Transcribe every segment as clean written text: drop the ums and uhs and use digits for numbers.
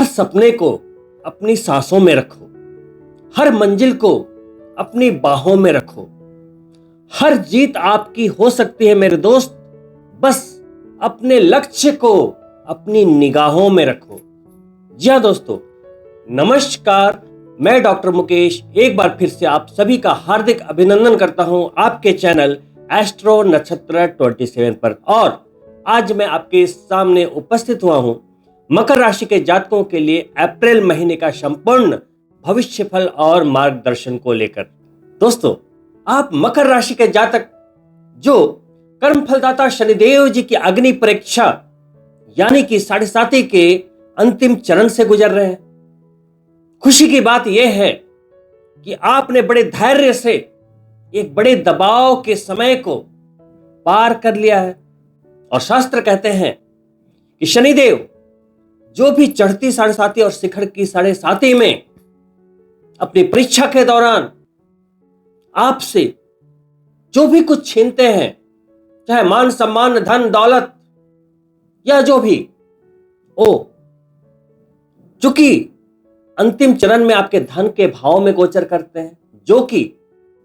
सपने को अपनी सांसों में रखो, हर मंजिल को अपनी बाहों में रखो। हर जीत आपकी हो सकती है मेरे दोस्त, बस अपने लक्ष्य को अपनी निगाहों में रखो। जी हाँ दोस्तों, नमस्कार। मैं डॉक्टर मुकेश एक बार फिर से आप सभी का हार्दिक अभिनंदन करता हूं आपके चैनल एस्ट्रो नक्षत्र 27 पर। और आज मैं आपके सामने उपस्थित हुआ हूं मकर राशि के जातकों के लिए अप्रैल महीने का संपूर्ण भविष्य फल और मार्गदर्शन को लेकर। दोस्तों, आप मकर राशि के जातक जो कर्म फलदाता शनिदेव जी की अग्नि परीक्षा यानी कि 7.5 के अंतिम चरण से गुजर रहे हैं। खुशी की बात यह है कि आपने बड़े धैर्य से एक बड़े दबाव के समय को पार कर लिया है। और शास्त्र कहते हैं कि शनिदेव जो भी चढ़ती 7.5 और शिखर की 7.5 में अपनी परीक्षा के दौरान आपसे जो भी कुछ छीनते हैं, चाहे मान सम्मान धन दौलत या जो भी हो, चूंकि अंतिम चरण में आपके धन के भाव में गोचर करते हैं, जो कि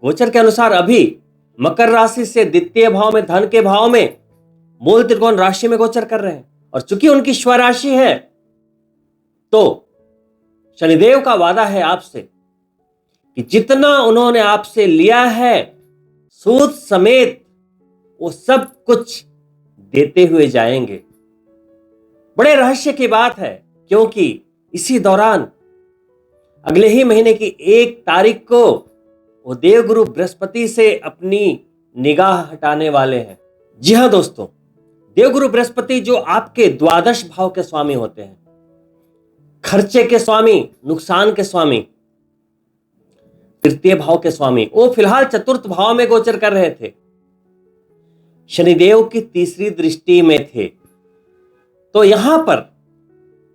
गोचर के अनुसार अभी मकर राशि से द्वितीय भाव में धन के भाव में मूल त्रिकोण राशि में गोचर कर रहे हैं। और चूंकि उनकी स्वराशि है तो शनिदेव का वादा है आपसे कि जितना उन्होंने आपसे लिया है सूद समेत वो सब कुछ देते हुए जाएंगे। बड़े रहस्य की बात है, क्योंकि इसी दौरान अगले ही महीने की 1 तारीख को वो देवगुरु बृहस्पति से अपनी निगाह हटाने वाले हैं। जी हां दोस्तों, देवगुरु बृहस्पति जो आपके द्वादश भाव के स्वामी होते हैं, खर्चे के स्वामी, नुकसान के स्वामी, तृतीय भाव के स्वामी, वो फिलहाल चतुर्थ भाव में गोचर कर रहे थे, शनिदेव की तीसरी दृष्टि में थे। तो यहां पर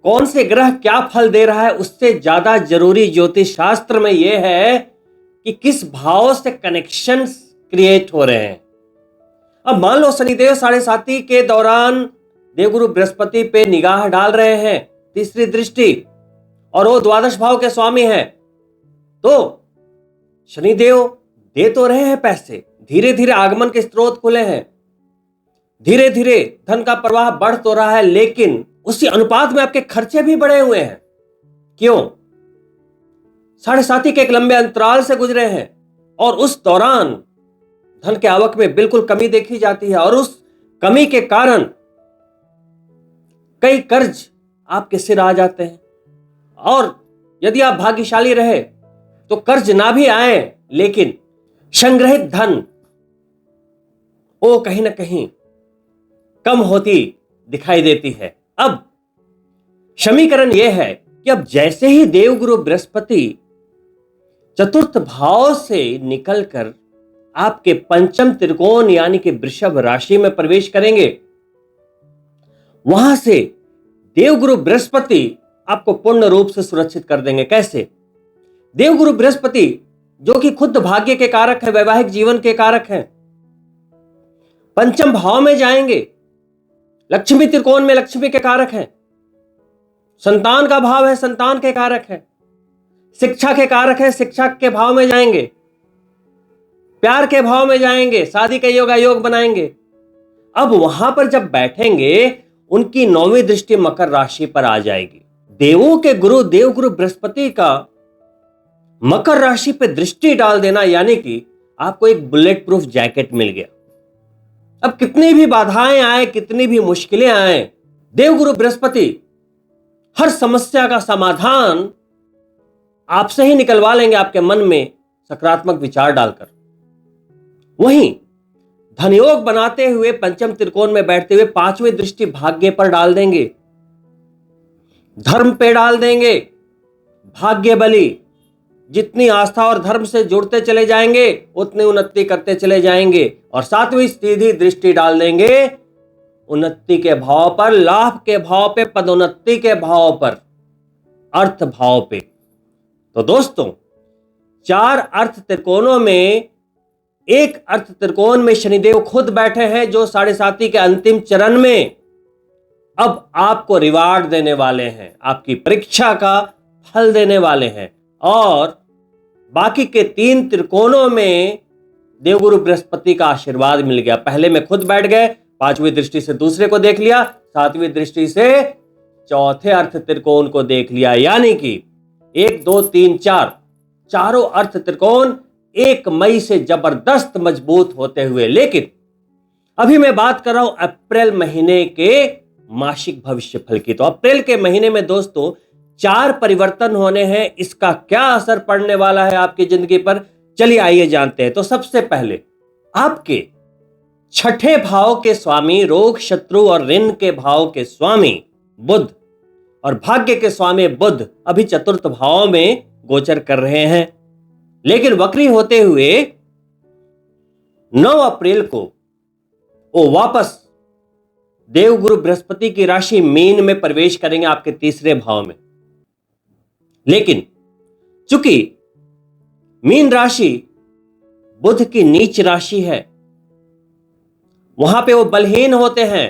कौन से ग्रह क्या फल दे रहा है उससे ज्यादा जरूरी ज्योतिष शास्त्र में यह है कि किस भाव से कनेक्शंस क्रिएट हो रहे हैं। अब मान लो शनिदेव 7.5 के दौरान देवगुरु बृहस्पति पे निगाह डाल रहे हैं, तीसरी दृष्टि, और वो द्वादश भाव के स्वामी हैं, तो शनिदेव दे तो रहे हैं पैसे, धीरे धीरे आगमन के स्रोत खुले हैं, धीरे धीरे धन का प्रवाह बढ़ तो रहा है, लेकिन उसी अनुपात में आपके खर्चे भी बढ़े हुए हैं। क्यों? 7.5 के एक लंबे अंतराल से गुजरे हैं और उस दौरान धन के आवक में बिल्कुल कमी देखी जाती है। और उस कमी के कारण कई कर्ज आपके सिर आ जाते हैं। और यदि आप भाग्यशाली रहे तो कर्ज ना भी आए, लेकिन संग्रहित धन वो कहीं ना कहीं कम होती दिखाई देती है। अब समीकरण यह है कि अब जैसे ही देवगुरु बृहस्पति चतुर्थ भाव से निकलकर आपके पंचम त्रिकोण यानी कि वृषभ राशि में प्रवेश करेंगे, वहां से देवगुरु बृहस्पति आपको पूर्ण रूप से सुरक्षित कर देंगे। कैसे? देवगुरु बृहस्पति जो कि खुद भाग्य के कारक है, वैवाहिक जीवन के कारक हैं, पंचम भाव में जाएंगे, लक्ष्मी त्रिकोण में लक्ष्मी के कारक हैं, संतान का भाव है, संतान के कारक है, शिक्षा के कारक है, शिक्षा के भाव में जाएंगे, प्यार के भाव में जाएंगे, शादी के योग अयोग बनाएंगे। अब वहां पर जब बैठेंगे उनकी 9वीं दृष्टि मकर राशि पर आ जाएगी। देवों के गुरु देवगुरु बृहस्पति का मकर राशि पे दृष्टि डाल देना यानी कि आपको एक बुलेट प्रूफ जैकेट मिल गया। अब कितनी भी बाधाएं आए, कितनी भी मुश्किलें आए, देवगुरु बृहस्पति हर समस्या का समाधान आपसे ही निकलवा लेंगे, आपके मन में सकारात्मक विचार डालकर। वहीं धनयोग बनाते हुए पंचम त्रिकोण में बैठते हुए 5वीं दृष्टि भाग्य पर डाल देंगे, धर्म पे डाल देंगे, भाग्य बली। जितनी आस्था और धर्म से जुड़ते चले जाएंगे उतनी उन्नति करते चले जाएंगे। और 7वीं सीधी दृष्टि डाल देंगे उन्नति के भाव पर, लाभ के भाव पे, पदोन्नति के भाव पर, अर्थ भाव पे। तो दोस्तों, 4 अर्थ त्रिकोणों में एक अर्थ त्रिकोण में शनिदेव खुद बैठे हैं, जो 7.5 के अंतिम चरण में अब आपको रिवार्ड देने वाले हैं, आपकी परीक्षा का फल देने वाले हैं। और बाकी के 3 त्रिकोणों में देवगुरु बृहस्पति का आशीर्वाद मिल गया। पहले में खुद बैठ गए, 5वीं दृष्टि से दूसरे को देख लिया, 7वीं दृष्टि से चौथे अर्थ त्रिकोण को देख लिया। यानी कि 1 2 3 4 चारों अर्थ त्रिकोण 1 मई से जबरदस्त मजबूत होते हुए। लेकिन अभी मैं बात कर रहा हूं अप्रैल महीने के मासिक भविष्य फल की। तो अप्रैल के महीने में दोस्तों 4 परिवर्तन होने हैं। इसका क्या असर पड़ने वाला है आपकी जिंदगी पर, चलिए आइए जानते हैं। तो सबसे पहले आपके 6ठे भाव के स्वामी, रोग शत्रु और ऋण के भाव के स्वामी बुध और भाग्य के स्वामी बुध अभी 4th भाव में गोचर कर रहे हैं। लेकिन वक्री होते हुए 9 अप्रैल को वो वापस देवगुरु बृहस्पति की राशि मीन में प्रवेश करेंगे, आपके 3रे भाव में। लेकिन चूंकि मीन राशि बुध की नीच राशि है, वहां पे वो बलहीन होते हैं,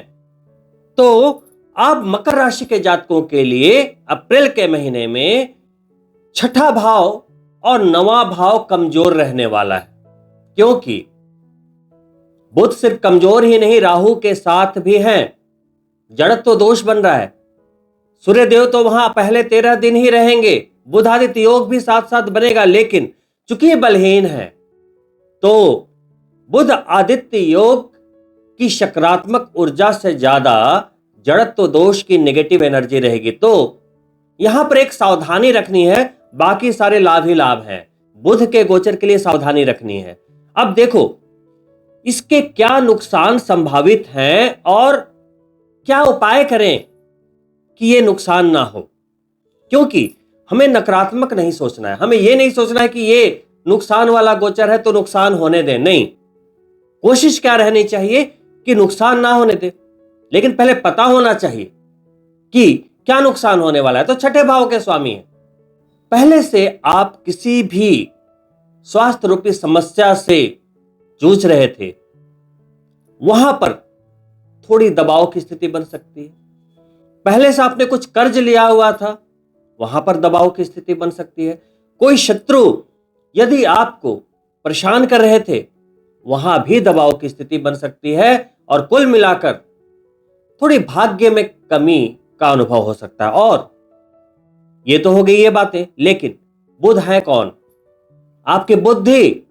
तो अब मकर राशि के जातकों के लिए अप्रैल के महीने में 6ठा भाव और 9वां भाव कमजोर रहने वाला है। क्योंकि बुध सिर्फ कमजोर ही नहीं, राहु के साथ भी हैं। जड़त्व दोष बन रहा है। सूर्यदेव तो वहां पहले 13 दिन ही रहेंगे, बुध आदित्य योग भी साथ साथ बनेगा। लेकिन चूंकि बलहीन है तो बुध आदित्य योग की सकारात्मक ऊर्जा से ज्यादा जड़त्व दोष की नेगेटिव एनर्जी रहेगी। तो यहां पर एक सावधानी रखनी है, बाकी सारे लाभ ही लाभ हैं। बुध के गोचर के लिए सावधानी रखनी है। अब देखो इसके क्या नुकसान संभावित हैं और क्या उपाय करें कि ये नुकसान ना हो। क्योंकि हमें नकारात्मक नहीं सोचना है, हमें यह नहीं सोचना है कि ये नुकसान वाला गोचर है तो नुकसान होने दें। नहीं, कोशिश क्या रहनी चाहिए कि नुकसान ना होने दे। लेकिन पहले पता होना चाहिए कि क्या नुकसान होने वाला है। तो 6ठे भाव के स्वामी है। पहले से आप किसी भी स्वास्थ्य रूपी समस्या से जूझ रहे थे, वहां पर थोड़ी दबाव की स्थिति बन सकती है। पहले से आपने कुछ कर्ज लिया हुआ था, वहां पर दबाव की स्थिति बन सकती है। कोई शत्रु यदि आपको परेशान कर रहे थे, वहां भी दबाव की स्थिति बन सकती है। और कुल मिलाकर थोड़ी भाग्य में कमी का अनुभव हो सकता है। और ये तो हो गई ये बातें, लेकिन बुध है कौन? आपकी बुद्धि,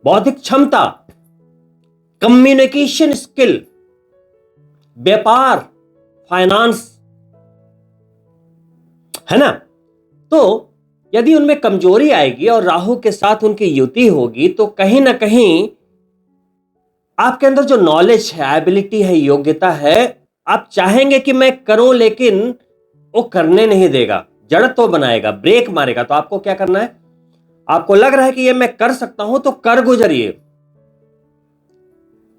बौद्धिक क्षमता, कम्युनिकेशन स्किल, व्यापार, फाइनेंस, है ना। तो यदि उनमें कमजोरी आएगी और राहु के साथ उनकी युति होगी तो कहीं ना कहीं आपके अंदर जो नॉलेज है, एबिलिटी है, योग्यता है, आप चाहेंगे कि मैं करूं, लेकिन वो करने नहीं देगा, जड़त्व बनाएगा, ब्रेक मारेगा। तो आपको क्या करना है? आपको लग रहा है कि ये मैं कर सकता हूं तो कर गुजरिए।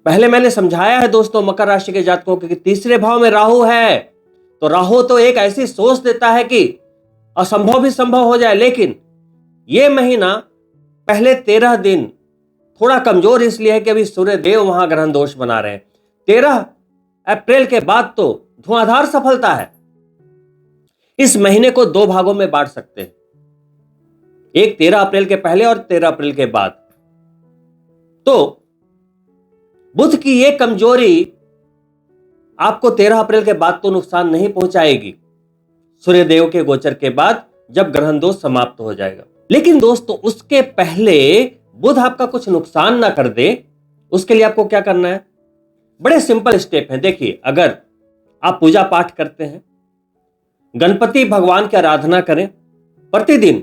पहले मैंने समझाया है दोस्तों मकर राशि के जातकों के 3रे भाव में राहु है। तो राहु तो एक ऐसी सोच देता है कि असंभव भी संभव हो जाए। लेकिन यह महीना पहले 13 दिन थोड़ा कमजोर इसलिए है कि अभी सूर्य देव वहां ग्रहण दोष बना रहे हैं। 13 अप्रैल के बाद तो धुआंधार सफलता है। इस महीने को 2 भागों में बांट सकते हैं, एक 13 अप्रैल के पहले और 13 अप्रैल के बाद। तो बुध की यह कमजोरी आपको 13 अप्रैल के बाद तो नुकसान नहीं पहुंचाएगी, सूर्यदेव के गोचर के बाद जब ग्रहण दोष समाप्त हो जाएगा। लेकिन दोस्तों उसके पहले बुध आपका कुछ नुकसान ना कर दे, उसके लिए आपको क्या करना है? बड़े सिंपल स्टेप हैं। देखिए, अगर आप पूजा पाठ करते हैं, गणपति भगवान की आराधना करें, प्रतिदिन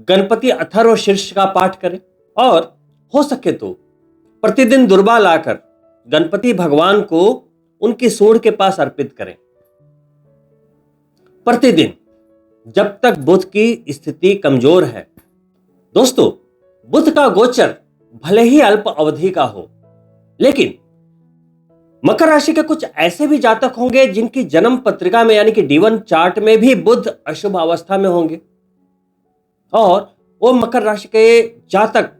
गणपति अथर्व शीर्ष का पाठ करें, और हो सके तो प्रतिदिन दुर्वा लाकर गणपति भगवान को उनकी सूंड के पास अर्पित करें प्रतिदिन, जब तक बुध की स्थिति कमजोर है। दोस्तों बुध का गोचर भले ही अल्प अवधि का हो, लेकिन मकर राशि के कुछ ऐसे भी जातक होंगे जिनकी जन्म पत्रिका में यानी कि D1 चार्ट में भी बुध अशुभ अवस्था में होंगे। और वो मकर राशि के जातक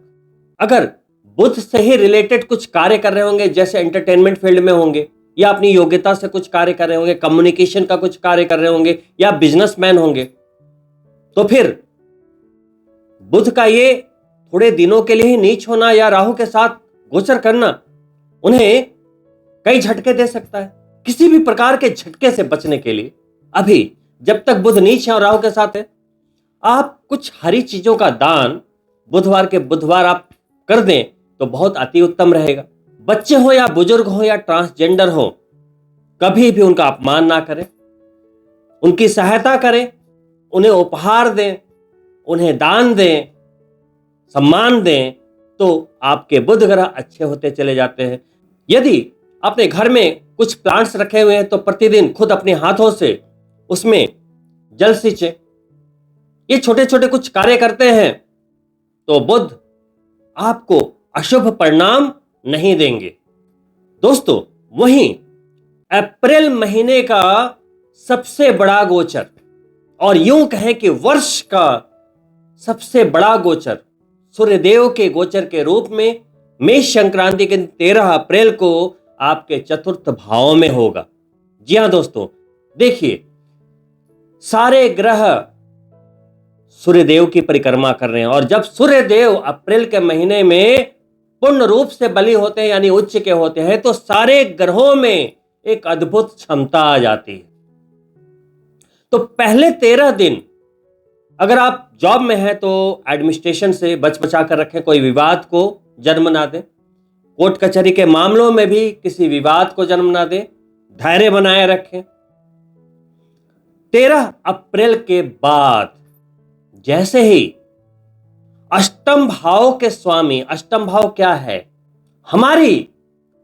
अगर बुध से ही रिलेटेड कुछ कार्य कर रहे होंगे, जैसे एंटरटेनमेंट फील्ड में होंगे, या अपनी योग्यता से कुछ कार्य कर रहे होंगे, कम्युनिकेशन का कुछ कार्य कर रहे होंगे, या बिजनेसमैन होंगे, तो फिर बुध का ये थोड़े दिनों के लिए ही नीच होना या राहु के साथ गोचर करना उन्हें कई झटके दे सकता है। किसी भी प्रकार के झटके से बचने के लिए अभी जब तक बुध नीच है और राहु के साथ है, आप कुछ हरी चीजों का दान बुधवार के बुधवार आप कर दें तो बहुत अति उत्तम रहेगा। बच्चे हो या बुजुर्ग हो या ट्रांसजेंडर हो, कभी भी उनका अपमान ना करें, उनकी सहायता करें, उन्हें उपहार दें, उन्हें दान दें, सम्मान दें, तो आपके बुध ग्रह अच्छे होते चले जाते हैं। यदि अपने घर में कुछ प्लांट्स रखे हुए हैं तो प्रतिदिन खुद अपने हाथों से उसमें जल सींचें। ये छोटे छोटे कुछ कार्य करते हैं तो बुध आपको अशुभ परिणाम नहीं देंगे। दोस्तों, वहीं अप्रैल महीने का सबसे बड़ा गोचर और यूं कहें कि वर्ष का सबसे बड़ा गोचर सूर्यदेव के गोचर के रूप में मेष संक्रांति के 13 अप्रैल को आपके चतुर्थ भाव में होगा। जी हां दोस्तों, देखिए सारे ग्रह सूर्यदेव की परिक्रमा कर रहे हैं और जब सूर्यदेव अप्रैल के महीने में पूर्ण रूप से बली होते हैं यानी उच्च के होते हैं तो सारे ग्रहों में एक अद्भुत क्षमता आ जाती है। तो पहले 13 दिन अगर आप जॉब में हैं तो एडमिनिस्ट्रेशन से बच बचा कर रखें, कोई विवाद को जन्म ना दें। कोर्ट कचहरी के मामलों में भी किसी विवाद को जन्म ना दें, धैर्य बनाए रखें। 13 अप्रैल के बाद जैसे ही अष्टम भाव के स्वामी, अष्टम भाव क्या है? हमारी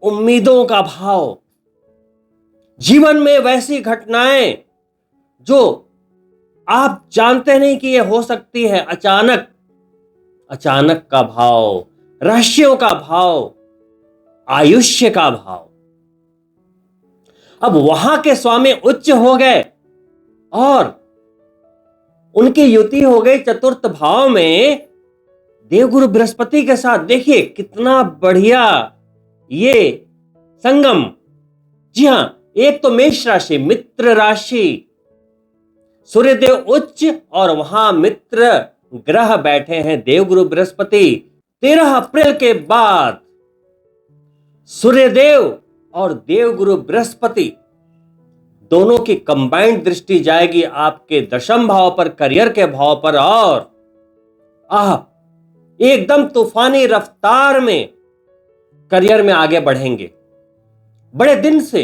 उम्मीदों का भाव, जीवन में वैसी घटनाएं जो आप जानते नहीं कि यह हो सकती है, अचानक का भाव, रहस्यों का भाव, आयुष्य का भाव। अब वहां के स्वामी उच्च हो गए और उनकी युति हो गई चतुर्थ भाव में देवगुरु बृहस्पति के साथ। देखिए कितना बढ़िया ये संगम। जी हां, एक तो मेष राशि, मित्र राशि, सूर्यदेव उच्च और वहां मित्र ग्रह बैठे हैं देवगुरु बृहस्पति। 13 अप्रैल के बाद सूर्यदेव और देवगुरु बृहस्पति दोनों की कंबाइंड दृष्टि जाएगी आपके दशम भाव पर, करियर के भाव पर, और आप एकदम तूफानी रफ्तार में करियर में आगे बढ़ेंगे। बड़े दिन से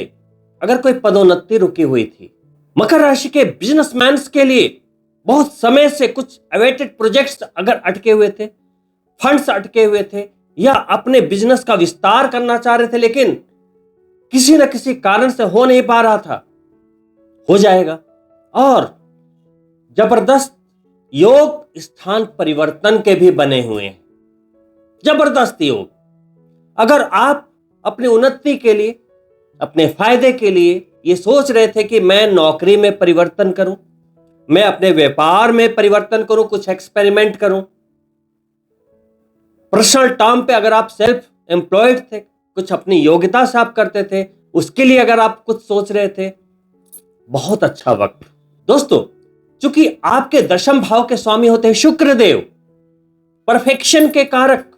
अगर कोई पदोन्नति रुकी हुई थी, मकर राशि के बिजनेसमैन के लिए बहुत समय से कुछ अवेटेड प्रोजेक्ट्स अगर अटके हुए थे, फंड्स अटके हुए थे, या अपने बिजनेस का विस्तार करना चाह रहे थे लेकिन किसी न किसी कारण से हो नहीं पा रहा था, हो जाएगा। और जबरदस्त योग स्थान परिवर्तन के भी बने हुए हैं, जबरदस्त योग। अगर आप अपनी उन्नति के लिए, अपने फायदे के लिए ये सोच रहे थे कि मैं नौकरी में परिवर्तन करूं, मैं अपने व्यापार में परिवर्तन करूं, कुछ एक्सपेरिमेंट करूं, पर्सनल टर्म पे अगर आप सेल्फ एम्प्लॉयड थे, कुछ अपनी योग्यता से आप करते थे, उसके लिए अगर आप कुछ सोच रहे थे, बहुत अच्छा वक्त। दोस्तों, चूंकि आपके दशम भाव के स्वामी होते हैं शुक्रदेव, परफेक्शन के कारक,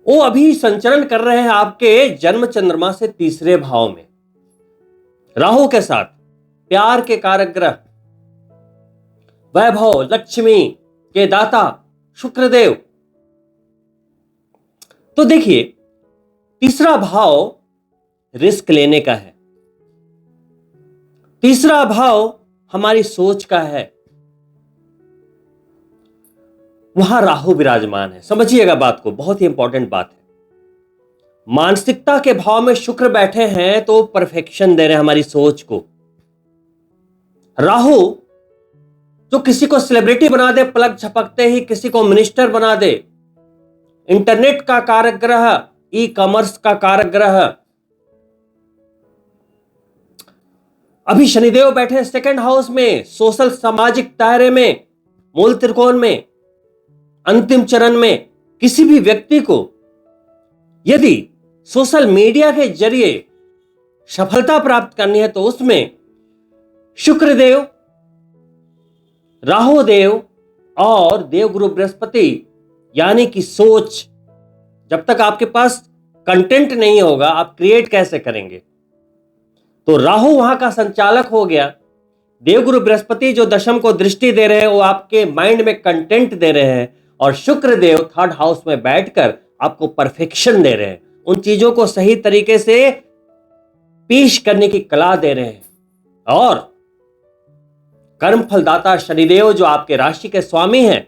वो अभी संचरण कर रहे हैं आपके जन्म चंद्रमा से तीसरे भाव में राहु के साथ, प्यार के कारक ग्रह, वैभव, लक्ष्मी के दाता शुक्रदेव। तो देखिए तीसरा भाव रिस्क लेने का है, तीसरा भाव हमारी सोच का है, वहां राहु विराजमान है। समझिएगा बात को, बहुत ही इंपॉर्टेंट बात है। मानसिकता के भाव में शुक्र बैठे हैं तो परफेक्शन दे रहे हैं हमारी सोच को। राहु जो किसी को सेलिब्रिटी बना दे, पलक झपकते ही किसी को मिनिस्टर बना दे, इंटरनेट का कारक ग्रह, ई कॉमर्स का कारक ग्रह। अभी शनिदेव बैठे सेकंड हाउस में, सोशल सामाजिक दायरे में, मूल त्रिकोण में, अंतिम चरण में। किसी भी व्यक्ति को यदि सोशल मीडिया के जरिए सफलता प्राप्त करनी है तो उसमें शुक्रदेव, राहुदेव और देवगुरु बृहस्पति यानी कि सोच, जब तक आपके पास कंटेंट नहीं होगा आप क्रिएट कैसे करेंगे। तो राहु वहां का संचालक हो गया, देवगुरु बृहस्पति जो दशम को दृष्टि दे रहे हैं वो आपके माइंड में कंटेंट दे रहे हैं, और शुक्रदेव थर्ड हाउस में बैठकर आपको परफेक्शन दे रहे हैं, उन चीजों को सही तरीके से पेश करने की कला दे रहे हैं। और कर्म फलदाता शनिदेव जो आपके राशि के स्वामी हैं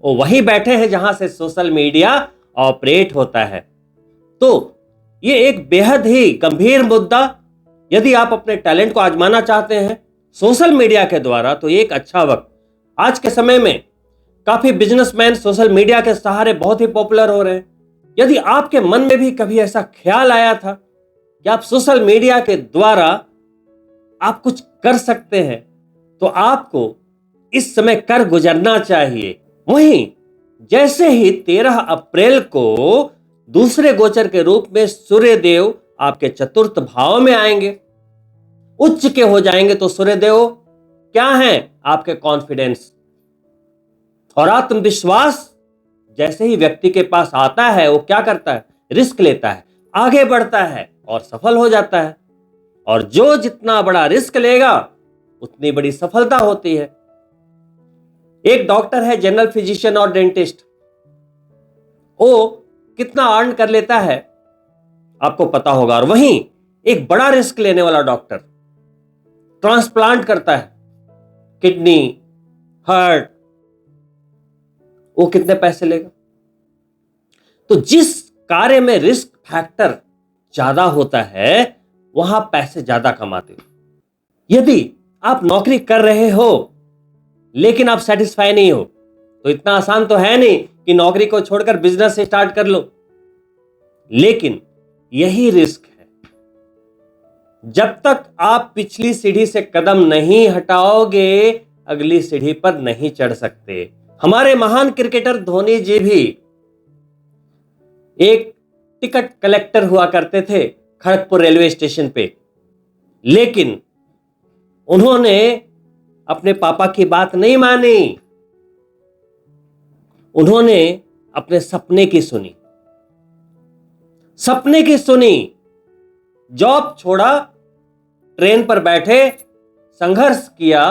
वो वहीं बैठे हैं जहां से सोशल मीडिया ऑपरेट होता है। तो ये एक बेहद ही गंभीर मुद्दा, यदि आप अपने टैलेंट को आजमाना चाहते हैं सोशल मीडिया के द्वारा तो ये एक अच्छा वक्त। आज के समय में काफी बिजनेसमैन सोशल मीडिया के सहारे बहुत ही पॉपुलर हो रहे हैं। यदि आपके मन में भी कभी ऐसा ख्याल आया था कि आप सोशल मीडिया के द्वारा आप कुछ कर सकते हैं तो आपको इस समय कर गुजरना चाहिए। वहीं जैसे ही 13 अप्रैल को दूसरे गोचर के रूप में सूर्यदेव आपके चतुर्थ भाव में आएंगे, उच्च के हो जाएंगे, तो सूर्यदेव क्या हैं? आपके कॉन्फिडेंस और आत्मविश्वास। जैसे ही व्यक्ति के पास आता है वो क्या करता है? रिस्क लेता है, आगे बढ़ता है और सफल हो जाता है। और जो जितना बड़ा रिस्क लेगा उतनी बड़ी सफलता होती है। एक डॉक्टर है, जनरल फिजिशियन और डेंटिस्ट, वो कितना अर्न कर लेता है आपको पता होगा। और वहीं एक बड़ा रिस्क लेने वाला डॉक्टर ट्रांसप्लांट करता है किडनी, हार्ट, वो कितने पैसे लेगा? तो जिस कार्य में रिस्क फैक्टर ज्यादा होता है वहां पैसे ज्यादा कमाते हो। यदि आप नौकरी कर रहे हो लेकिन आप सेटिस्फाई नहीं हो तो इतना आसान तो है नहीं कि नौकरी को छोड़कर बिजनेस स्टार्ट कर लो, लेकिन यही रिस्क है। जब तक आप पिछली सीढ़ी से कदम नहीं हटाओगे अगली सीढ़ी पर नहीं चढ़ सकते। हमारे महान क्रिकेटर धोनी जी भी एक टिकट कलेक्टर हुआ करते थे खड़गपुर रेलवे स्टेशन पे, लेकिन उन्होंने अपने पापा की बात नहीं मानी, उन्होंने अपने सपने की सुनी, जॉब छोड़ा, ट्रेन पर बैठे, संघर्ष किया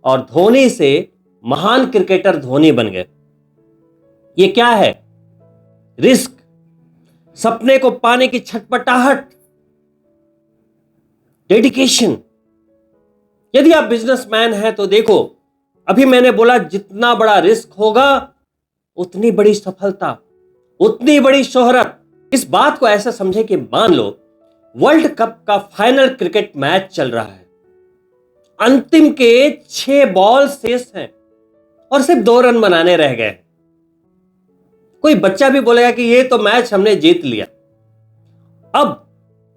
और धोनी से महान क्रिकेटर धोनी बन गए। ये क्या है? रिस्क, सपने को पाने की छटपटाहट, डेडिकेशन। यदि आप बिजनेसमैन हैं तो देखो, अभी मैंने बोला जितना बड़ा रिस्क होगा उतनी बड़ी सफलता, उतनी बड़ी शोहरत। इस बात को ऐसा समझे कि मान लो वर्ल्ड कप का फाइनल क्रिकेट मैच चल रहा है, अंतिम के 6 बॉल शेष हैं और सिर्फ 2 रन बनाने रह गए। कोई बच्चा भी बोलेगा कि ये तो मैच हमने जीत लिया। अब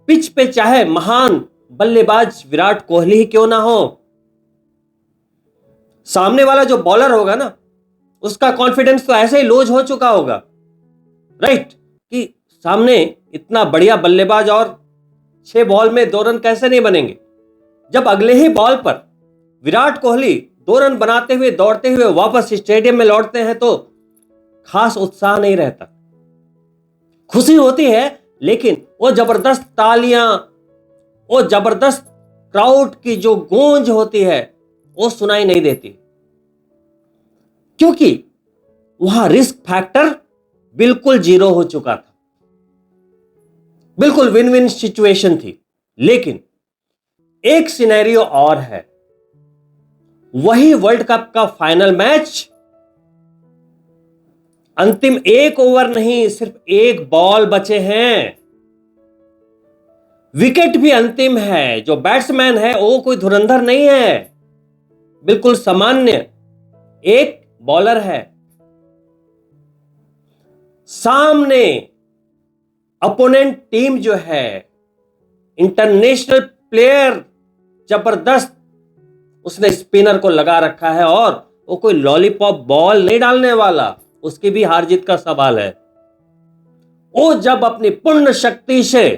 पिच पे चाहे महान बल्लेबाज विराट कोहली ही क्यों ना हो, सामने वाला जो बॉलर होगा ना उसका कॉन्फिडेंस तो ऐसे ही लूज हो चुका होगा, राइट, कि सामने इतना बढ़िया बल्लेबाज और 6 बॉल में 2 रन कैसे नहीं बनेंगे। जब अगले ही बॉल पर विराट कोहली 2 रन बनाते हुए दौड़ते हुए वापस स्टेडियम में लौटते हैं तो खास उत्साह नहीं रहता। खुशी होती है लेकिन वो जबरदस्त तालियां, वो जबरदस्त क्राउड की जो गूंज होती है वो सुनाई नहीं देती, क्योंकि वहां रिस्क फैक्टर बिल्कुल 0 हो चुका था, बिल्कुल विन विन सिचुएशन थी। लेकिन एक सिनेरियो और है, वही वर्ल्ड कप का फाइनल मैच, अंतिम 1 ओवर नहीं, सिर्फ 1 बॉल बचे हैं, विकेट भी अंतिम है। जो बैट्समैन है वो कोई धुरंधर नहीं है, बिल्कुल सामान्य एक बॉलर है। सामने अपोनेंट टीम जो है इंटरनेशनल प्लेयर जबरदस्त, उसने स्पिनर को लगा रखा है और वो कोई लॉलीपॉप बॉल नहीं डालने वाला, उसकी भी हार जीत का सवाल है। वो जब अपनी पूर्ण शक्ति से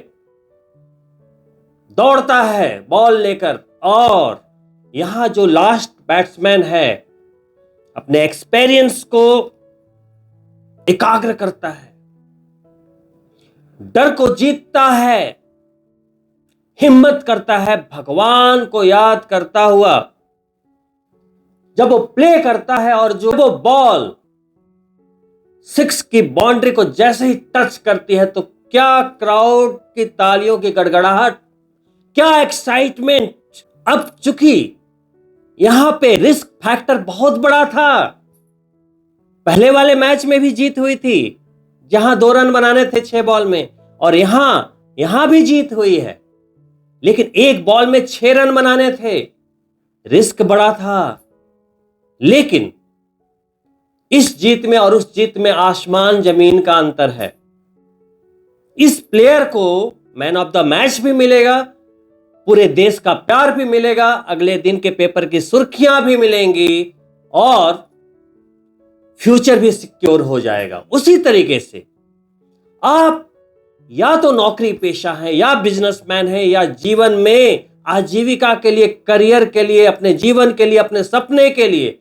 दौड़ता है बॉल लेकर, और यहां जो लास्ट बैट्समैन है अपने एक्सपीरियंस को एकाग्र करता है, डर को जीतता है, हिम्मत करता है, भगवान को याद करता हुआ जब वो प्ले करता है, और जो वो बॉल 6 की बाउंड्री को जैसे ही टच करती है तो क्या क्राउड की तालियों की गड़गड़ाहट, क्या एक्साइटमेंट। अब चूंकि यहां पे रिस्क फैक्टर बहुत बड़ा था, पहले वाले मैच में भी जीत हुई थी जहां 2 रन बनाने थे 6 बॉल में, और यहां भी जीत हुई है, लेकिन एक बॉल में 6 रन बनाने थे, रिस्क बड़ा था। लेकिन इस जीत में और उस जीत में आसमान जमीन का अंतर है। इस प्लेयर को मैन ऑफ द मैच भी मिलेगा, पूरे देश का प्यार भी मिलेगा, अगले दिन के पेपर की सुर्खियां भी मिलेंगी, और फ्यूचर भी सिक्योर हो जाएगा। उसी तरीके से आप या तो नौकरी पेशा हैं, या बिजनेसमैन हैं, या जीवन में आजीविका के लिए, करियर के लिए, अपने जीवन के लिए, अपने सपने के लिए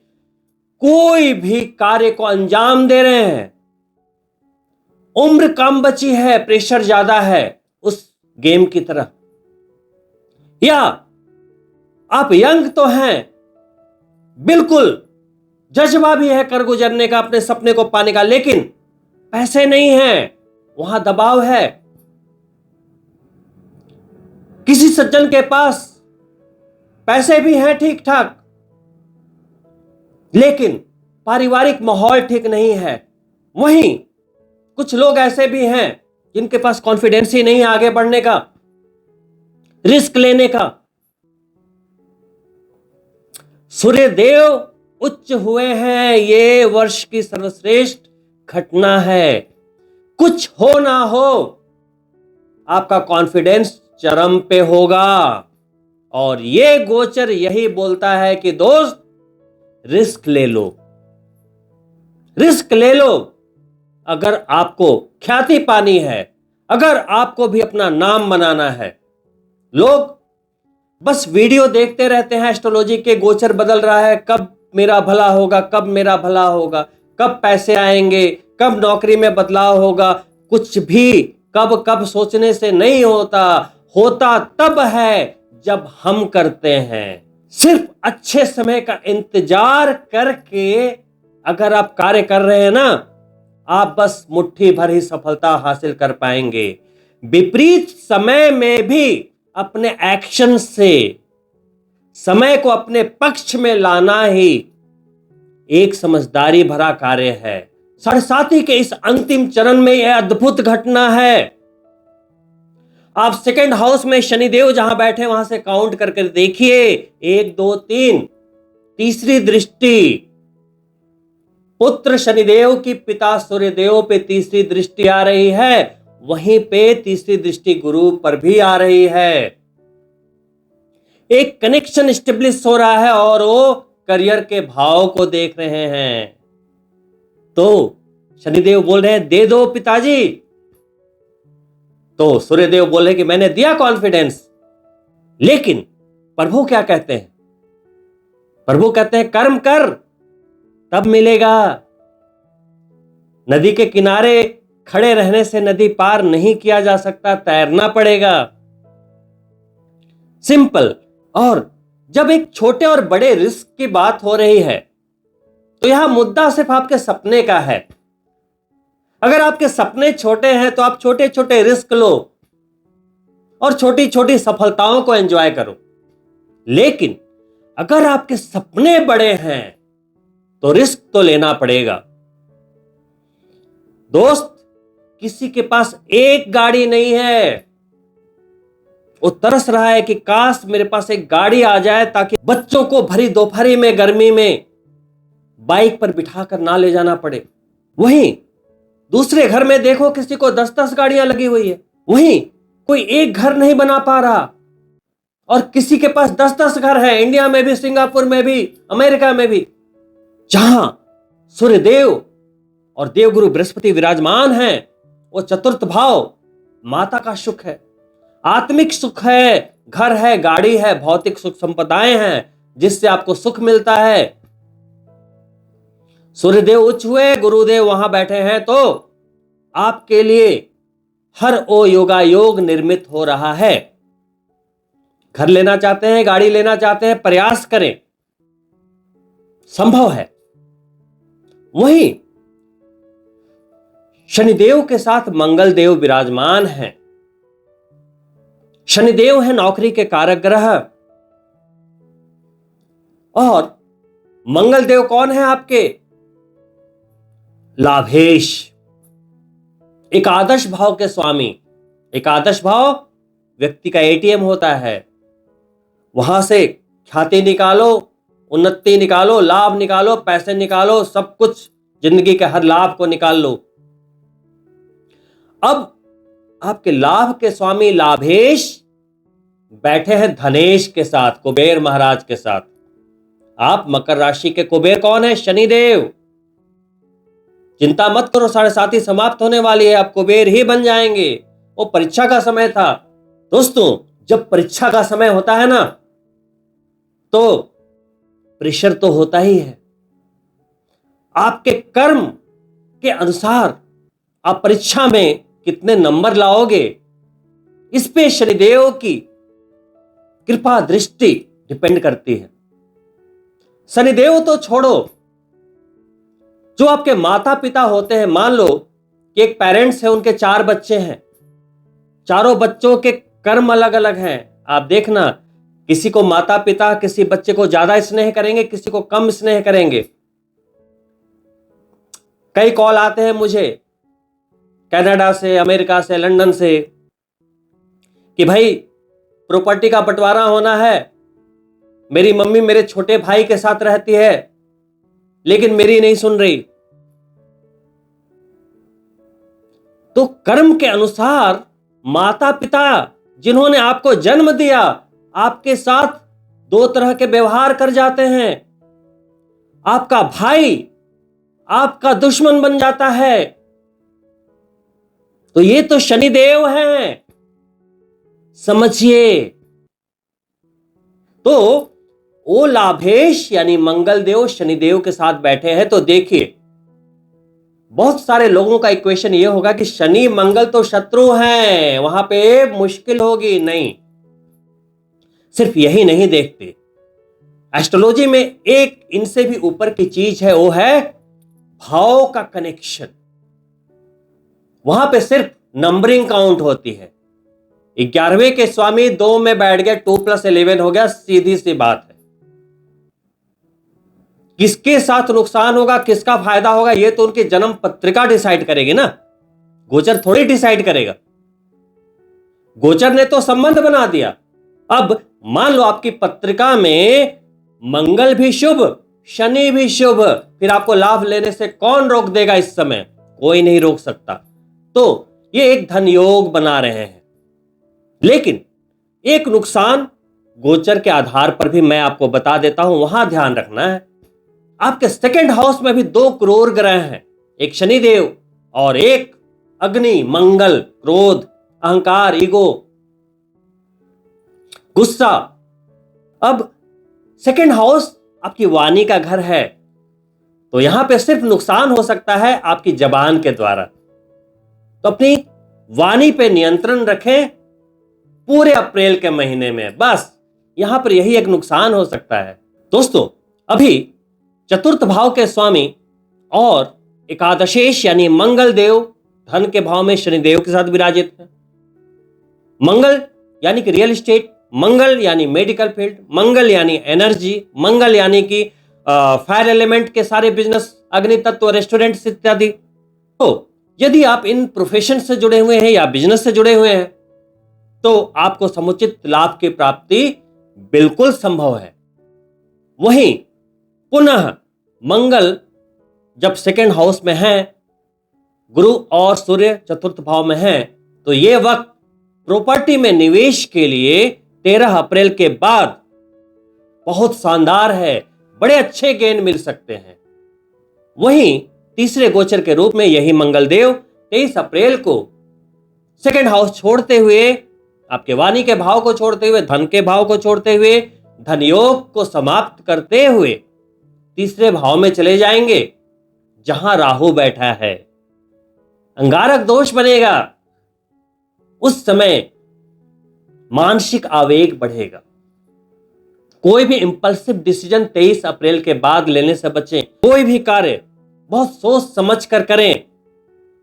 कोई भी कार्य को अंजाम दे रहे हैं, उम्र कम बची है, प्रेशर ज्यादा है उस गेम की तरह, या आप यंग तो हैं, बिल्कुल जज्बा भी है कर गुजरने का, अपने सपने को पाने का, लेकिन पैसे नहीं हैं, वहां दबाव है। किसी सज्जन के पास पैसे भी हैं ठीक ठाक, लेकिन पारिवारिक माहौल ठीक नहीं है। वहीं कुछ लोग ऐसे भी हैं जिनके पास कॉन्फिडेंस ही नहीं है आगे बढ़ने का, रिस्क लेने का। सूर्यदेव उच्च हुए हैं, ये वर्ष की सर्वश्रेष्ठ घटना है। कुछ हो ना हो, आपका कॉन्फिडेंस चरम पे होगा, और ये गोचर यही बोलता है कि दोस्त रिस्क ले लो, रिस्क ले लो। अगर आपको ख्याति पानी है, अगर आपको भी अपना नाम बनाना है, लोग बस वीडियो देखते रहते हैं, एस्ट्रोलॉजी के गोचर बदल रहा है, कब मेरा भला होगा, कब मेरा भला होगा, कब पैसे आएंगे, कब नौकरी में बदलाव होगा, कुछ भी कब कब सोचने से नहीं होता, होता तब है जब हम करते हैं। सिर्फ अच्छे समय का इंतजार करके अगर आप कार्य कर रहे हैं ना, आप बस मुट्ठी भर ही सफलता हासिल कर पाएंगे। विपरीत समय में भी अपने एक्शन से समय को अपने पक्ष में लाना ही एक समझदारी भरा कार्य है। 7.5 के इस अंतिम चरण में यह अद्भुत घटना है। आप सेकंड हाउस में शनिदेव जहां बैठे वहां से काउंट करके देखिए, 1 2 3, तीसरी दृष्टि पुत्र शनिदेव की पिता सूर्यदेव पे तीसरी दृष्टि आ रही है, वहीं पे तीसरी दृष्टि गुरु पर भी आ रही है। एक कनेक्शन स्टेब्लिश हो रहा है और वो करियर के भाव को देख रहे हैं। तो शनिदेव बोल रहे हैं दे दो पिताजी, तो सूर्यदेव बोले कि मैंने दिया कॉन्फिडेंस। लेकिन प्रभु क्या कहते हैं? प्रभु कहते हैं कर्म कर तब मिलेगा। नदी के किनारे खड़े रहने से नदी पार नहीं किया जा सकता, तैरना पड़ेगा। सिंपल। और जब एक छोटे और बड़े रिस्क की बात हो रही है तो यहां मुद्दा सिर्फ आपके सपने का है। अगर आपके सपने छोटे हैं तो आप छोटे छोटे रिस्क लो और छोटी छोटी सफलताओं को एंजॉय करो। लेकिन अगर आपके सपने बड़े हैं तो रिस्क तो लेना पड़ेगा। दोस्त, किसी के पास एक गाड़ी नहीं है, वो तरस रहा है कि काश मेरे पास एक गाड़ी आ जाए ताकि बच्चों को भरी दोपहरी में गर्मी में बाइक पर बिठाकर ना ले जाना पड़े। वहीं दूसरे घर में देखो किसी को 10-10 गाड़ियां लगी हुई है, वहीं कोई एक घर नहीं बना पा रहा, और किसी के पास 10-10 घर है, इंडिया में भी, सिंगापुर में भी, अमेरिका में भी। जहां सूर्यदेव और देवगुरु बृहस्पति विराजमान हैं, वो चतुर्थ भाव माता का सुख है, आत्मिक सुख है, घर है, गाड़ी है, भौतिक सुख संपदाएं हैं जिससे आपको सुख मिलता है। सूर्यदेव उच्च हुए, गुरुदेव वहां बैठे हैं, तो आपके लिए हर ओ योगा योग निर्मित हो रहा है। घर लेना चाहते हैं, गाड़ी लेना चाहते हैं, प्रयास करें, संभव है। वहीं शनिदेव के साथ मंगल देव विराजमान हैं। शनिदेव है नौकरी के कारक ग्रह, और मंगल देव कौन है आपके? लाभेश, एकादश भाव के स्वामी। एकादश भाव व्यक्ति का एटीएम होता है, वहां से ख्याति निकालो, उन्नति निकालो, लाभ निकालो, पैसे निकालो, सब कुछ जिंदगी के हर लाभ को निकाल लो। अब आपके लाभ के स्वामी लाभेश बैठे हैं धनेश के साथ, कुबेर महाराज के साथ। आप मकर राशि के कुबेर कौन है? शनिदेव। चिंता मत करो, 7.5 समाप्त होने वाली है, आप कुबेर ही बन जाएंगे। वो परीक्षा का समय था दोस्तों, जब परीक्षा का समय होता है ना, तो प्रेशर तो होता ही है। आपके कर्म के अनुसार आप परीक्षा में कितने नंबर लाओगे, इस पे शनिदेव की कृपा दृष्टि डिपेंड करती है। शनिदेव तो छोड़ो, जो आपके माता पिता होते हैं, मान लो कि एक पेरेंट्स है, उनके 4 बच्चे हैं, चारों बच्चों के कर्म अलग अलग हैं। आप देखना, किसी को माता पिता किसी बच्चे को ज्यादा स्नेह करेंगे, किसी को कम स्नेह करेंगे। कई कॉल आते हैं मुझे कनाडा से, अमेरिका से, लंदन से, कि भाई प्रॉपर्टी का बंटवारा होना है, मेरी मम्मी मेरे छोटे भाई के साथ रहती है लेकिन मेरी नहीं सुन रही। तो कर्म के अनुसार माता पिता जिन्होंने आपको जन्म दिया, आपके साथ 2 तरह के व्यवहार कर जाते हैं। आपका भाई आपका दुश्मन बन जाता है। तो ये तो शनिदेव हैं, समझिए। तो वो लाभेश यानी मंगल देव शनिदेव के साथ बैठे हैं। तो देखिए, बहुत सारे लोगों का इक्वेशन ये होगा कि शनि मंगल तो शत्रु हैं, वहां पे मुश्किल होगी। नहीं, सिर्फ यही नहीं देखते, एस्ट्रोलॉजी में एक इनसे भी ऊपर की चीज है, वो है भाव का कनेक्शन। वहां पे सिर्फ नंबरिंग काउंट होती है। 11वें के स्वामी 2 में बैठ गए, 2 + 11 हो गया, सीधी सी बात है। किसके साथ नुकसान होगा, किसका फायदा होगा, यह तो उनकी जन्म पत्रिका डिसाइड करेगी ना, गोचर थोड़ी डिसाइड करेगा। गोचर ने तो संबंध बना दिया। अब मान लो आपकी पत्रिका में मंगल भी शुभ, शनि भी शुभ, फिर आपको लाभ लेने से कौन रोक देगा? इस समय कोई नहीं रोक सकता। तो ये एक धन योग बना रहे हैं। लेकिन एक नुकसान गोचर के आधार पर भी मैं आपको बता देता हूं, वहां ध्यान रखना है। आपके 2nd हाउस में भी 2 क्रूर ग्रह हैं, एक शनिदेव और एक अग्नि मंगल। क्रोध, अहंकार, ईगो, गुस्सा। अब 2nd हाउस आपकी वाणी का घर है, तो यहां पे सिर्फ नुकसान हो सकता है आपकी जबान के द्वारा। तो अपनी वाणी पे नियंत्रण रखें पूरे अप्रैल के महीने में, बस यहां पर यही एक नुकसान हो सकता है। दोस्तों, अभी चतुर्थ भाव के स्वामी और एकादशेश यानी मंगल देव धन के भाव में शनिदेव के साथ विराजित है। मंगल यानी कि रियल एस्टेट, मंगल यानी मेडिकल फील्ड, मंगल यानी एनर्जी, मंगल यानी कि फायर एलिमेंट के सारे बिजनेस, अग्नि तत्व, रेस्टोरेंट्स इत्यादि। तो यदि आप इन प्रोफेशन से जुड़े हुए हैं या बिजनेस से जुड़े हुए हैं, तो आपको समुचित लाभ की प्राप्ति बिल्कुल संभव है। वहीं पुनः मंगल जब 2nd हाउस में है, गुरु और सूर्य चतुर्थ भाव में है, तो यह वक्त प्रॉपर्टी में निवेश के लिए 13 अप्रैल के बाद बहुत शानदार है, बड़े अच्छे गेन मिल सकते हैं। वहीं तीसरे गोचर के रूप में यही मंगल देव 23 अप्रैल को सेकंड हाउस छोड़ते हुए, आपके वाणी के भाव को छोड़ते हुए, धन के भाव को छोड़ते हुए, धन योग को समाप्त करते हुए तीसरे भाव में चले जाएंगे जहां राहु बैठा है। अंगारक दोष बनेगा। उस समय मानसिक आवेग बढ़ेगा। कोई भी इंपल्सिव डिसीजन 23 अप्रैल के बाद लेने से बचें। कोई भी कार्य बहुत सोच समझ कर करें,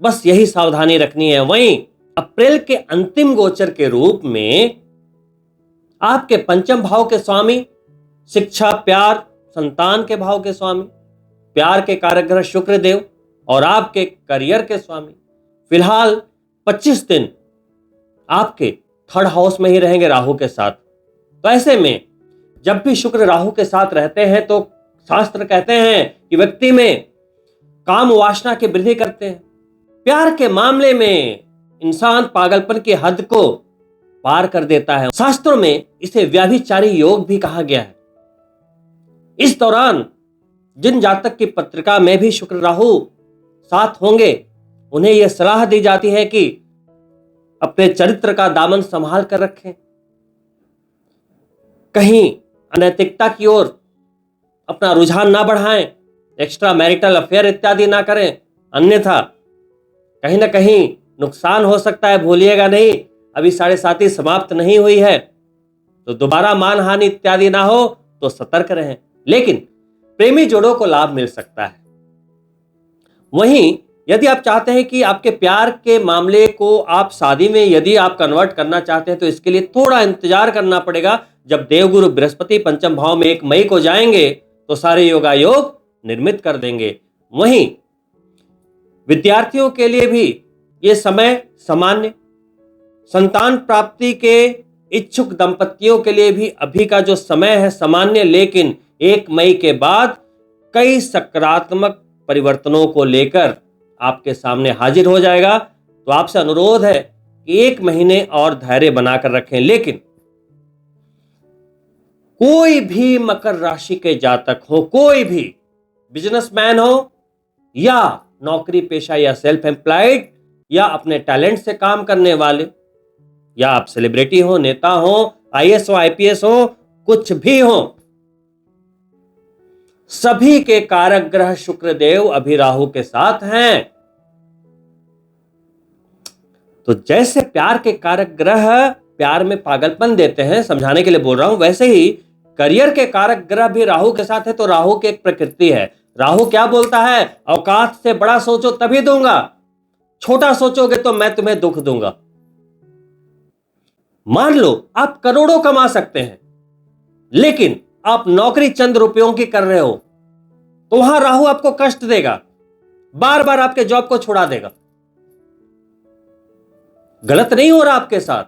बस यही सावधानी रखनी है। वहीं अप्रैल के अंतिम गोचर के रूप में आपके पंचम भाव के स्वामी, शिक्षा, प्यार, संतान के भाव के स्वामी, प्यार के कारक ग्रह शुक्र देव और आपके करियर के स्वामी फिलहाल 25 दिन आपके थर्ड हाउस में ही रहेंगे राहु के साथ। तो ऐसे में जब भी शुक्र राहु के साथ रहते हैं तो शास्त्र कहते हैं कि व्यक्ति में काम वासना की वृद्धि करते हैं। प्यार के मामले में इंसान पागलपन की हद को पार कर देता है। शास्त्रों में इसे व्याभिचारी योग भी कहा गया है। इस दौरान जिन जातक की पत्रिका में भी शुक्र राहु साथ होंगे, उन्हें यह सलाह दी जाती है कि अपने चरित्र का दामन संभाल कर रखें, कहीं अनैतिकता की ओर अपना रुझान ना बढ़ाएं, एक्स्ट्रा मैरिटल अफेयर इत्यादि ना करें, अन्यथा कहीं ना कहीं नुकसान हो सकता है। भूलिएगा नहीं, अभी 7.5 समाप्त नहीं हुई है, तो दोबारा मानहानि इत्यादि ना हो तो सतर्क रहें। लेकिन प्रेमी जोड़ों को लाभ मिल सकता है। वहीं यदि आप चाहते हैं कि आपके प्यार के मामले को आप शादी में यदि आप कन्वर्ट करना चाहते हैं, तो इसके लिए थोड़ा इंतजार करना पड़ेगा। जब देवगुरु बृहस्पति पंचम भाव में 1 मई को जाएंगे तो सारे योगायोग निर्मित कर देंगे। वहीं विद्यार्थियों के लिए भी ये समय सामान्य, संतान प्राप्ति के इच्छुक दंपतियों के लिए भी अभी का जो समय है सामान्य, लेकिन 1 मई के बाद कई सकारात्मक परिवर्तनों को लेकर आपके सामने हाजिर हो जाएगा। तो आपसे अनुरोध है कि 1 महीने और धैर्य बनाकर रखें। लेकिन कोई भी मकर राशि के जातक हो, कोई भी बिजनेसमैन हो या नौकरी पेशा या सेल्फ एम्प्लॉयड या अपने टैलेंट से काम करने वाले, या आप सेलिब्रिटी हो, नेता हो, आईएएस हो, आईपीएस हो, कुछ भी हो, सभी के कारक ग्रह शुक्रदेव अभी राहु के साथ हैं। तो जैसे प्यार के कारक ग्रह प्यार में पागलपन देते हैं, समझाने के लिए बोल रहा हूं, वैसे ही करियर के कारक ग्रह भी राहु के साथ है। तो राहु की एक प्रकृति है। राहु क्या बोलता है? औकात से बड़ा सोचो तभी दूंगा, छोटा सोचोगे तो मैं तुम्हें दुख दूंगा। मान लो आप करोड़ों कमा सकते हैं, लेकिन आप नौकरी चंद रुपयों की कर रहे हो, तो वहां राहु आपको कष्ट देगा, बार बार आपके जॉब को छुड़ा देगा। गलत नहीं हो रहा आपके साथ,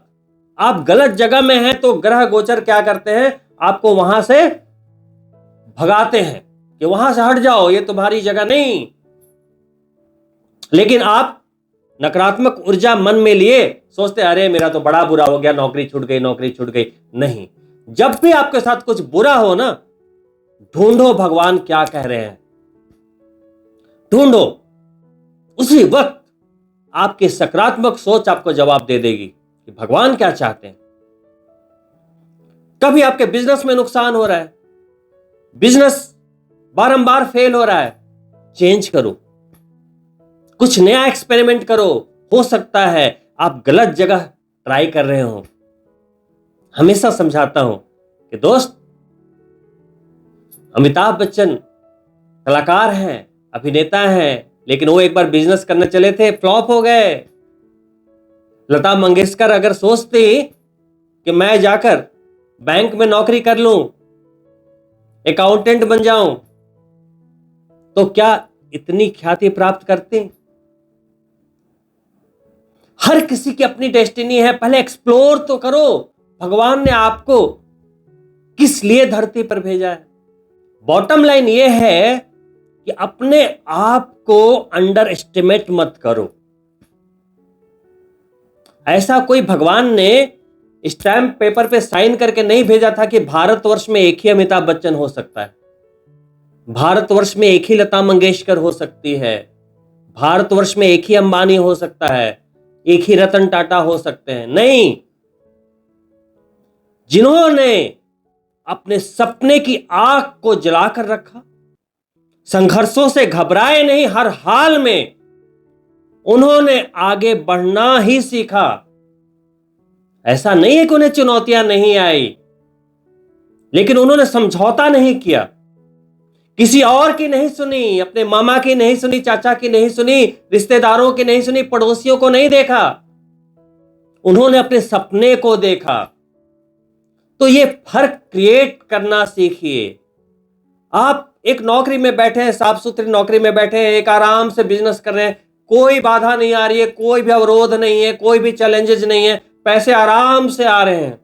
आप गलत जगह में हैं, तो ग्रह गोचर क्या करते हैं? आपको वहां से भगाते हैं कि वहां से हट जाओ, ये तुम्हारी जगह नहीं। लेकिन आप नकारात्मक ऊर्जा मन में लिए सोचते अरे मेरा तो बड़ा बुरा हो गया, नौकरी छूट गई, नौकरी छूट गई। नहीं, जब भी आपके साथ कुछ बुरा हो ना, ढूंढो भगवान क्या कह रहे हैं, ढूंढो। उसी वक्त आपकी सकारात्मक सोच आपको जवाब दे देगी कि भगवान क्या चाहते हैं। कभी आपके बिजनेस में नुकसान हो रहा है, बिजनेस बारंबार फेल हो रहा है, चेंज करो, कुछ नया एक्सपेरिमेंट करो। हो सकता है आप गलत जगह ट्राई कर रहे हो। हमेशा समझाता हूं कि दोस्त, अमिताभ बच्चन कलाकार हैं, अभिनेता हैं, लेकिन वो एक बार बिजनेस करने चले थे, फ्लॉप हो गए। लता मंगेशकर अगर सोचती कि मैं जाकर बैंक में नौकरी कर लूं, अकाउंटेंट बन जाऊं, तो क्या इतनी ख्याति प्राप्त करती? हर किसी की अपनी डेस्टिनी है, पहले एक्सप्लोर तो करो। भगवान ने आपको किस लिए धरती पर भेजा है? बॉटम लाइन यह है कि अपने आप को अंडर एस्टिमेट मत करो। ऐसा कोई भगवान ने स्टैम्प पेपर पे साइन करके नहीं भेजा था कि भारतवर्ष में एक ही अमिताभ बच्चन हो सकता है, भारतवर्ष में एक ही लता मंगेशकर हो सकती है, भारतवर्ष में एक ही अंबानी हो सकता है, एक ही रतन टाटा हो सकते हैं। नहीं, जिन्होंने अपने सपने की आग को जलाकर रखा, संघर्षों से घबराए नहीं, हर हाल में उन्होंने आगे बढ़ना ही सीखा। ऐसा नहीं है कि उन्हें चुनौतियां नहीं आई, लेकिन उन्होंने समझौता नहीं किया, किसी और की नहीं सुनी, अपने मामा की नहीं सुनी, चाचा की नहीं सुनी, रिश्तेदारों की नहीं सुनी, पड़ोसियों को नहीं देखा, उन्होंने अपने सपने को देखा। तो ये फर्क क्रिएट करना सीखिए। आप एक नौकरी में बैठे हैं, साफ सुथरी नौकरी में बैठे हैं, एक आराम से बिजनेस कर रहे हैं, कोई बाधा नहीं आ रही है, कोई भी अवरोध नहीं है, कोई भी चैलेंजेस नहीं है, पैसे आराम से आ रहे हैं,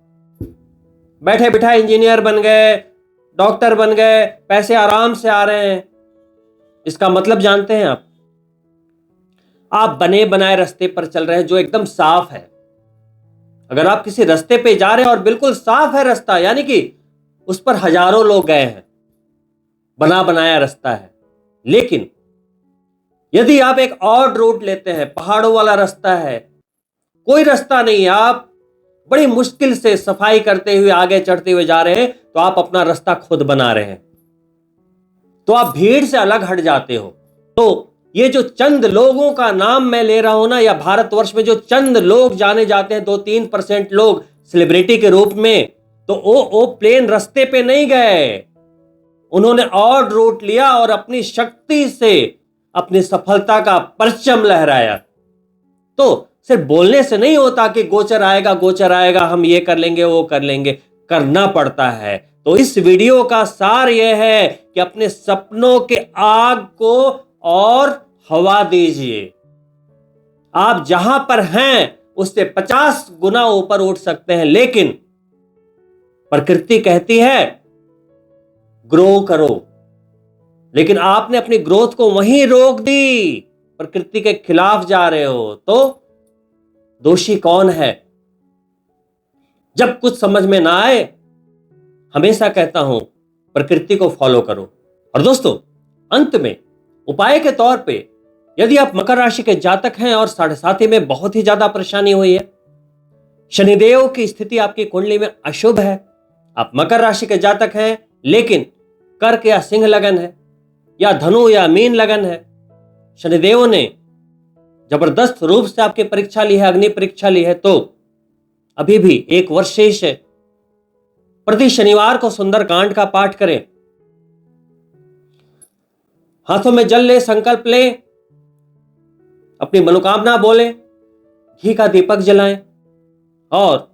बैठे बिठाए इंजीनियर बन गए, डॉक्टर बन गए, पैसे आराम से आ रहे हैं। इसका मतलब जानते हैं आप बने बनाए रास्ते पर चल रहे हैं जो एकदम साफ है। अगर आप किसी रास्ते पे जा रहे हैं और बिल्कुल साफ है रास्ता, यानी कि उस पर हजारों लोग गए हैं, बना बनाया रास्ता है। लेकिन यदि आप एक और रूट लेते हैं, पहाड़ों वाला रास्ता है, कोई रास्ता नहीं है, आप बड़ी मुश्किल से सफाई करते हुए आगे चढ़ते हुए जा रहे हैं, तो आप अपना रास्ता खुद बना रहे हैं, तो आप भीड़ से अलग हट जाते हो। तो ये जो चंद लोगों का नाम मैं ले रहा हूं ना, या भारतवर्ष में जो चंद लोग जाने जाते हैं, 2-3% लोग सेलिब्रिटी के रूप में, तो वो प्लेन रास्ते पे नहीं गए, उन्होंने और रूट लिया और अपनी शक्ति से अपनी सफलता का परचम लहराया। तो सिर्फ बोलने से नहीं होता कि गोचर आएगा, हम ये कर लेंगे, वो कर लेंगे, करना पड़ता है। तो इस वीडियो का सार यह है कि अपने सपनों के आग को और हवा दीजिए। आप जहां पर हैं उससे 50 गुना ऊपर उठ सकते हैं, लेकिन प्रकृति कहती है ग्रो करो, लेकिन आपने अपनी ग्रोथ को वहीं रोक दी, प्रकृति के खिलाफ जा रहे हो। तो दोषी कौन है? जब कुछ समझ में ना आए, हमेशा कहता हूं प्रकृति को फॉलो करो। और दोस्तों, अंत में उपाय के तौर पे, यदि आप मकर राशि के जातक हैं और 7.5 में बहुत ही ज्यादा परेशानी हुई है, शनिदेव की स्थिति आपकी कुंडली में अशुभ है, आप मकर राशि के जातक हैं लेकिन कर्क या सिंह लगन है, या धनु या मीन लगन है, शनिदेव ने जबरदस्त रूप से आपकी परीक्षा ली है, अग्नि परीक्षा ली है, तो अभी भी एक वर्ष शेष है। प्रति शनिवार को सुंदरकांड का पाठ करें, हाथों में जल ले, संकल्प ले, अपनी मनोकामना बोले, घी का दीपक जलाएं और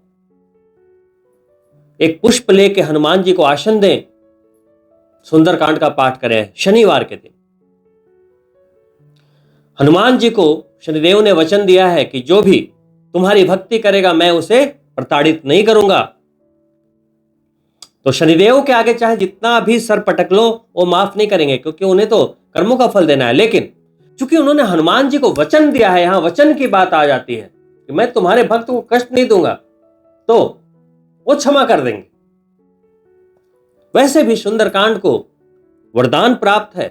एक पुष्प लेके हनुमान जी को आसन दें, सुंदरकांड का पाठ करें शनिवार के दिन। हनुमान जी को शनिदेव ने वचन दिया है कि जो भी तुम्हारी भक्ति करेगा मैं उसे प्रताड़ित नहीं करूंगा। तो शनिदेव के आगे चाहे जितना भी सर पटक लो, वो माफ नहीं करेंगे, क्योंकि उन्हें तो कर्मों का फल देना है। लेकिन चूंकि उन्होंने हनुमान जी को वचन दिया है, यहां वचन की बात आ जाती है कि मैं तुम्हारे भक्त को कष्ट नहीं दूंगा, तो वो क्षमा कर देंगे। वैसे भी सुंदरकांड को वरदान प्राप्त है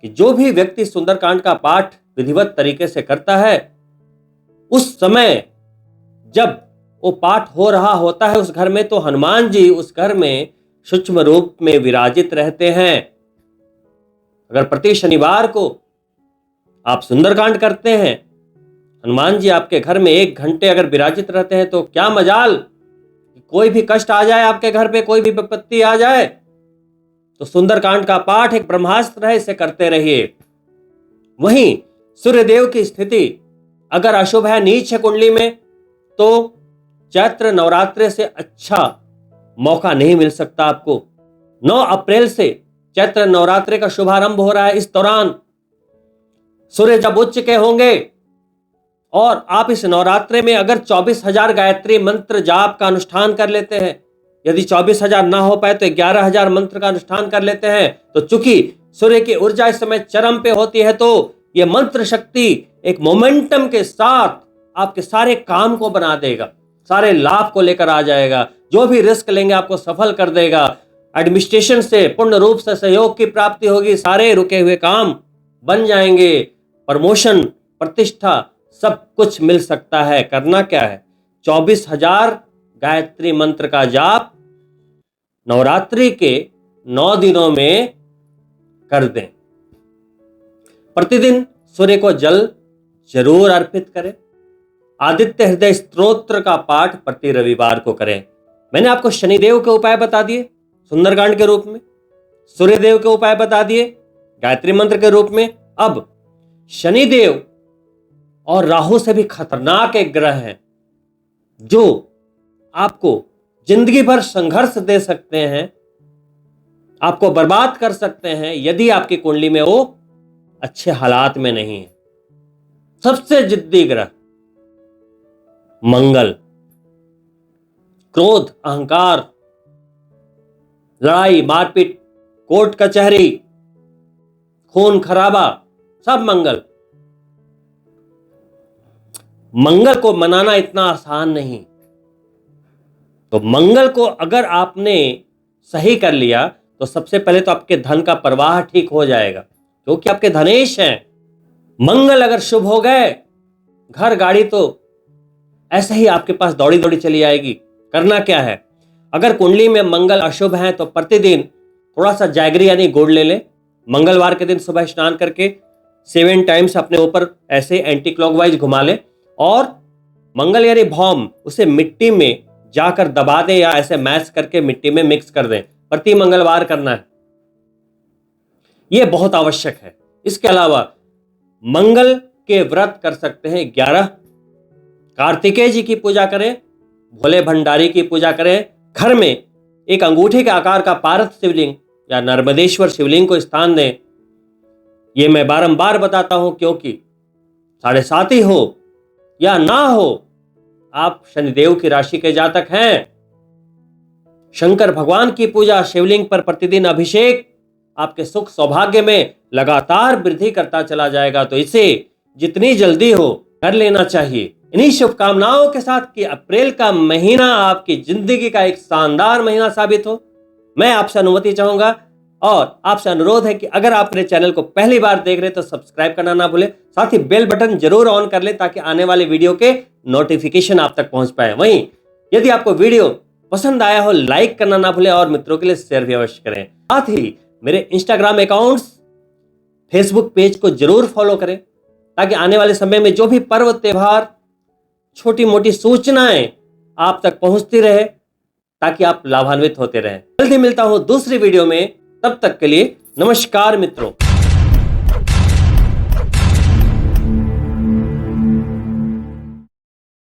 कि जो भी व्यक्ति सुंदरकांड का पाठ विधिवत तरीके से करता है, उस समय जब वो पाठ हो रहा होता है उस घर में, तो हनुमान जी उस घर में सूक्ष्म रूप में विराजित रहते हैं। अगर प्रति शनिवार को आप सुंदरकांड करते हैं, हनुमान जी आपके घर में 1 घंटे अगर विराजित रहते हैं, तो क्या मजाल, कोई भी कष्ट आ जाए आपके घर पे, कोई भी विपत्ति आ जाए, तो सुंदरकांड का पाठ एक ब्रह्मास्त्र है, इसे करते रहिए। वहीं सूर्यदेव की स्थिति अगर अशुभ है, नीच है कुंडली में, तो चैत्र नवरात्रि से अच्छा मौका नहीं मिल सकता आपको। 9 अप्रैल से चैत्र नवरात्रि का शुभारंभ हो रहा है। इस दौरान सूर्य जब उच्च के होंगे और आप इस नवरात्रि में अगर 24,000 गायत्री मंत्र जाप का अनुष्ठान कर लेते हैं, यदि 24,000 ना हो पाए तो 11,000 मंत्र का अनुष्ठान कर लेते हैं, तो चूंकि सूर्य की ऊर्जा इस समय चरम पे होती है, तो यह मंत्र शक्ति एक मोमेंटम के साथ आपके सारे काम को बना देगा, सारे लाभ को लेकर आ जाएगा, जो भी रिस्क लेंगे आपको सफल कर देगा। एडमिनिस्ट्रेशन से पूर्ण रूप से सहयोग की प्राप्ति होगी, सारे रुके हुए काम बन जाएंगे, प्रमोशन, प्रतिष्ठा सब कुछ मिल सकता है। करना क्या है, 24,000 गायत्री मंत्र का जाप नवरात्रि के 9 दिनों में कर दें। प्रतिदिन सूर्य को जल जरूर अर्पित करें। आदित्य हृदय स्तोत्र का पाठ प्रति रविवार को करें। मैंने आपको शनिदेव के उपाय बता दिए सुंदरकांड के रूप में, सूर्यदेव के उपाय बता दिए गायत्री मंत्र के रूप में। अब शनिदेव और राहु से भी खतरनाक एक ग्रह है जो आपको जिंदगी भर संघर्ष दे सकते हैं, आपको बर्बाद कर सकते हैं यदि आपकी कुंडली में वो अच्छे हालात में नहीं है। सबसे जिद्दी ग्रह मंगल, क्रोध, अहंकार, लड़ाई मारपीट, कोर्ट कचहरी, खून खराबा, सब मंगल। मंगल को मनाना इतना आसान नहीं। तो मंगल को अगर आपने सही कर लिया तो सबसे पहले तो आपके धन का प्रवाह ठीक हो जाएगा, क्योंकि आपके धनेश हैं। मंगल अगर शुभ हो गए, घर गाड़ी तो ऐसे ही आपके पास दौड़ी दौड़ी चली आएगी। करना क्या है, अगर कुंडली में मंगल अशुभ है तो प्रतिदिन थोड़ा सा जैगरी यानी गुड़ ले लें। मंगलवार के दिन सुबह स्नान करके 7 टाइम्स अपने ऊपर ऐसे एंटी क्लॉकवाइज घुमा लें और मंगल यानी भौम उसे मिट्टी में जाकर दबा दें या ऐसे मैश करके मिट्टी में मिक्स कर दें। प्रति मंगलवार करना है, यह बहुत आवश्यक है। इसके अलावा मंगल के व्रत कर सकते हैं 11। कार्तिकेय जी की पूजा करें, भोले भंडारी की पूजा करें। घर में एक अंगूठे के आकार का पार्थ शिवलिंग या नर्मदेश्वर शिवलिंग को स्थान दें। यह मैं बारंबार बताता हूं क्योंकि 7.5 ही हो या ना हो, आप शनिदेव की राशि के जातक हैं। शंकर भगवान की पूजा, शिवलिंग पर प्रतिदिन अभिषेक आपके सुख सौभाग्य में लगातार वृद्धि करता चला जाएगा। तो इसे जितनी जल्दी हो कर लेना चाहिए। इन्हीं शुभकामनाओं के साथ कि अप्रैल का महीना आपकी जिंदगी का एक शानदार महीना साबित हो, मैं आपसे अनुमति चाहूंगा और आपसे अनुरोध है कि अगर आप मेरे चैनल को पहली बार देख रहे तो सब्सक्राइब करना ना भूलें, साथ ही बेल बटन जरूर ऑन कर लें ताकि आने वाले वीडियो के नोटिफिकेशन आप तक पहुंच पाए। वहीं यदि आपको वीडियो पसंद आया हो लाइक करना ना भूलें और मित्रों के लिए शेयर भी अवश्य करें। साथ ही मेरे इंस्टाग्राम अकाउंट्स, फेसबुक पेज को जरूर फॉलो करें ताकि आने वाले समय में जो भी पर्व त्योहार, छोटी मोटी सूचनाएं आप तक पहुंचती रहे ताकि आप लाभान्वित होते रहें। जल्दी मिलता हूं दूसरी वीडियो में, तब तक के लिए नमस्कार मित्रों।